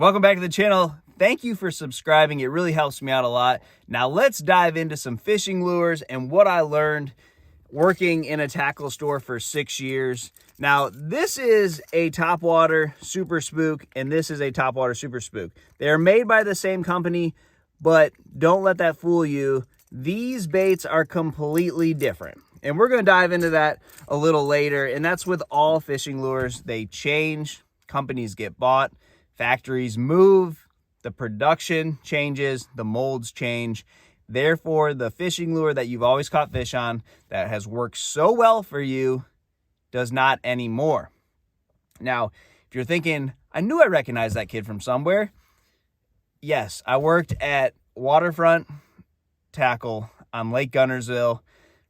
Welcome back to the channel. Thank you for subscribing. It really helps me out a lot. Now let's dive into some fishing lures and what I learned working in a tackle store for 6 years. Now this is a Topwater Super Spook and this is a Topwater Super Spook. They are made by the same company, but don't let that fool you. These baits are completely different. And we're going to dive into that a little later. And that's with all fishing lures. They change, companies get bought, factories move, the production changes, the molds change. Therefore, the fishing lure that you've always caught fish on that has worked so well for you does not anymore. Now, if you're thinking, I knew I recognized that kid from somewhere. Yes, I worked at Waterfront Tackle on Lake Guntersville,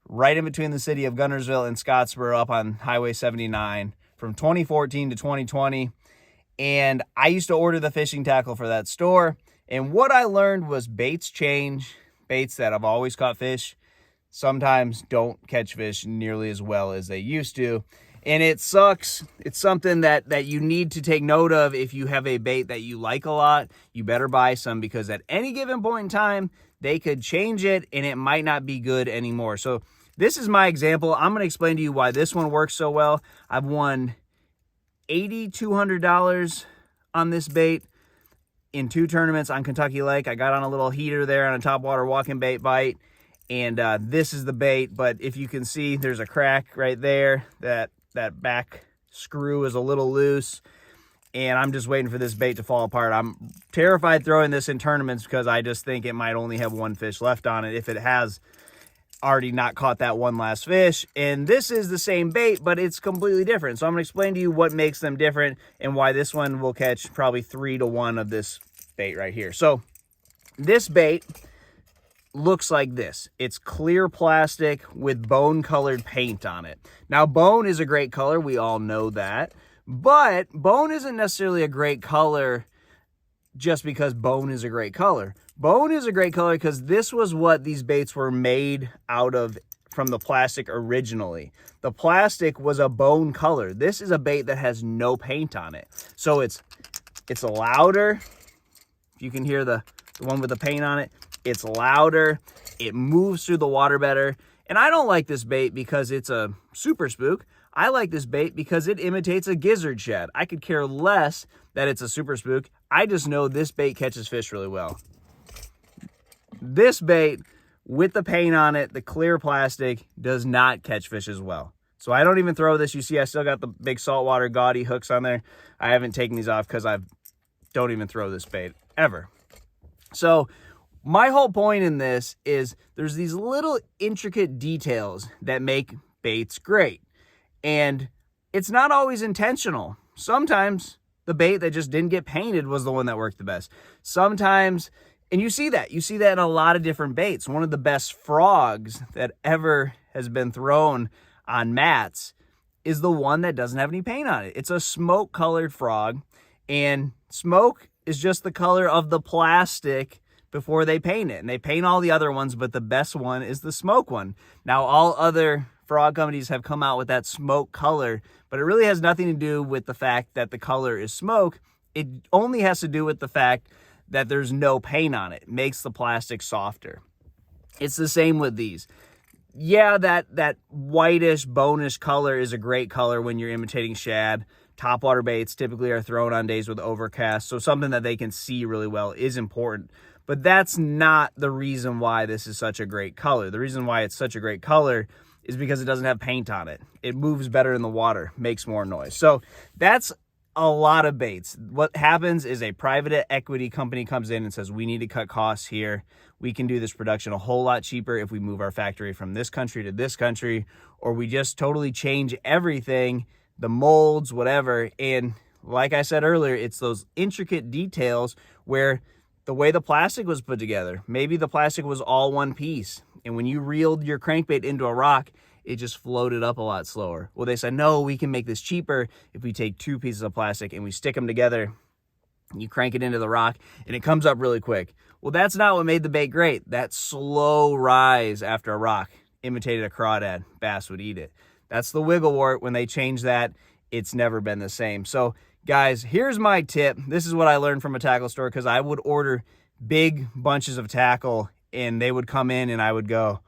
right in between the city of Guntersville and Scottsboro up on Highway 79 from 2014 to 2020. And I used to order the fishing tackle for that store. And what I learned was baits change. Baits that have always caught fish sometimes don't catch fish nearly as well as they used to. And it sucks. It's something that you need to take note of. If you have a bait that you like a lot, you better buy some, because at any given point in time, they could change it and it might not be good anymore. So this is my example. I'm going to explain to you why this one works so well. I've won $8,200 on this bait in 2 tournaments on Kentucky Lake. I got on a little heater there on a Topwater walking bait bite, and this is the bait. But if you can see, there's a crack right there. That back screw is a little loose, and I'm just waiting for this bait to fall apart. I'm terrified throwing this in tournaments because I just think it might only have 1 fish left on it if it has already not caught that one last fish. And this is the same bait, but it's completely different. So I'm gonna explain to you what makes them different and why this one will catch probably 3 to 1 of this bait right here. So this bait looks like this. It's clear plastic with bone colored paint on it. Now bone is a great color, we all know that, but bone isn't necessarily a great color just because bone is a great color. Bone is a great color because this was what these baits were made out of from the plastic originally. The plastic was a bone color. This is a bait that has no paint on it. So it's louder. You can hear the one with the paint on it. It's louder. It moves through the water better. And I don't like this bait because it's a super spook. I like this bait because it imitates a gizzard shad. I could care less that it's a super spook. I just know this bait catches fish really well. This bait with the paint on it, the clear plastic, does not catch fish as well. So I don't even throw this. You see, I still got the big saltwater gaudy hooks on there. I haven't taken these off because I don't even throw this bait ever. So my whole point in this is there's these little intricate details that make baits great. And it's not always intentional. Sometimes the bait that just didn't get painted was the one that worked the best. Sometimes, and you see that in a lot of different baits. One of the best frogs that ever has been thrown on mats is the one that doesn't have any paint on it. It's a smoke colored frog, and smoke is just the color of the plastic before they paint it. And they paint all the other ones, but the best one is the smoke one. Now, all other frog companies have come out with that smoke color, but it really has nothing to do with the fact that the color is smoke. It only has to do with the fact that there's no paint on it. It makes the plastic softer. It's the same with these. Yeah, that whitish, bonish color is a great color when you're imitating shad. Topwater baits typically are thrown on days with overcast, so something that they can see really well is important. But that's not the reason why this is such a great color. The reason why it's such a great color is because it doesn't have paint on it. It moves better in the water, makes more noise. So that's a lot of baits. What happens is a private equity company comes in and says, we need to cut costs here. We can do this production a whole lot cheaper if we move our factory from this country to this country, or we just totally change everything, the molds, whatever. And like I said earlier, it's those intricate details where the way the plastic was put together, maybe the plastic was all one piece. And when you reeled your crankbait into a rock, it just floated up a lot slower. Well, they said, no, we can make this cheaper if we take 2 pieces of plastic and we stick them together. You crank it into the rock and it comes up really quick. Well, that's not what made the bait great. That slow rise after a rock imitated a crawdad. Bass would eat it. That's the wiggle wart. When they changed that, it's never been the same. So Guys, here's my tip. This is what I learned from a tackle store, because I would order big bunches of tackle and they would come in and I would go,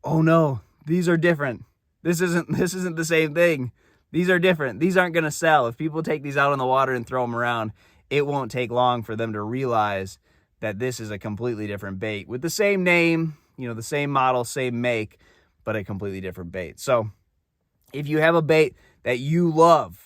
oh no, these are different. This isn't the same thing. These are different. These aren't going to sell. If people take these out on the water and throw them around, it won't take long for them to realize that this is a completely different bait with the same name, you know, the same model, same make, but a completely different bait. So if you have a bait that you love,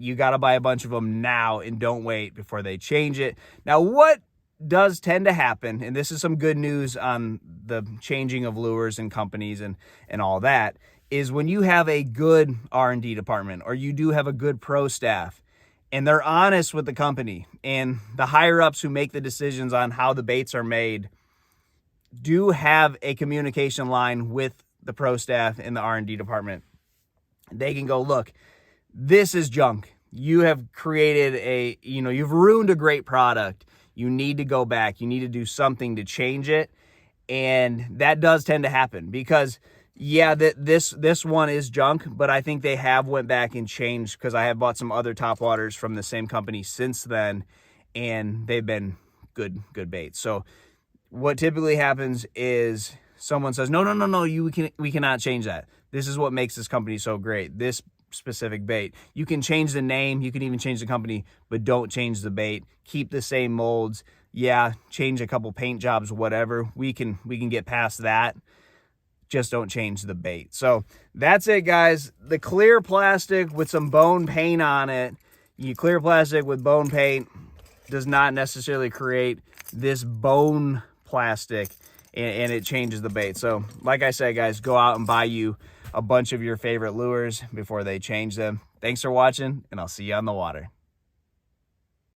you got to buy a bunch of them now and don't wait before they change it. Now, what does tend to happen, and this is some good news on the changing of lures and companies and all that, is when you have a good R&D department, or you do have a good pro staff, and they're honest with the company, and the higher ups who make the decisions on how the baits are made do have a communication line with the pro staff in the R&D department. They can go, look, this is junk. You have created you've ruined a great product. You need to go back. You need to do something to change it. And that does tend to happen, because yeah, this one is junk, but I think they have went back and changed, because I have bought some other topwaters from the same company since then, and they've been good baits. So what typically happens is someone says, no, we cannot change that. This is what makes this company so great. This specific bait. You can change the name, you can even change the company, but don't change the bait. Keep the same molds. Yeah, change a couple paint jobs, whatever. We can get past that. Just don't change the bait. So that's it, guys. The clear plastic with some bone paint on it. Clear plastic with bone paint does not necessarily create this bone plastic, and it changes the bait. So like I said, guys, go out and buy you a bunch of your favorite lures before they change them. Thanks for watching, and I'll see you on the water.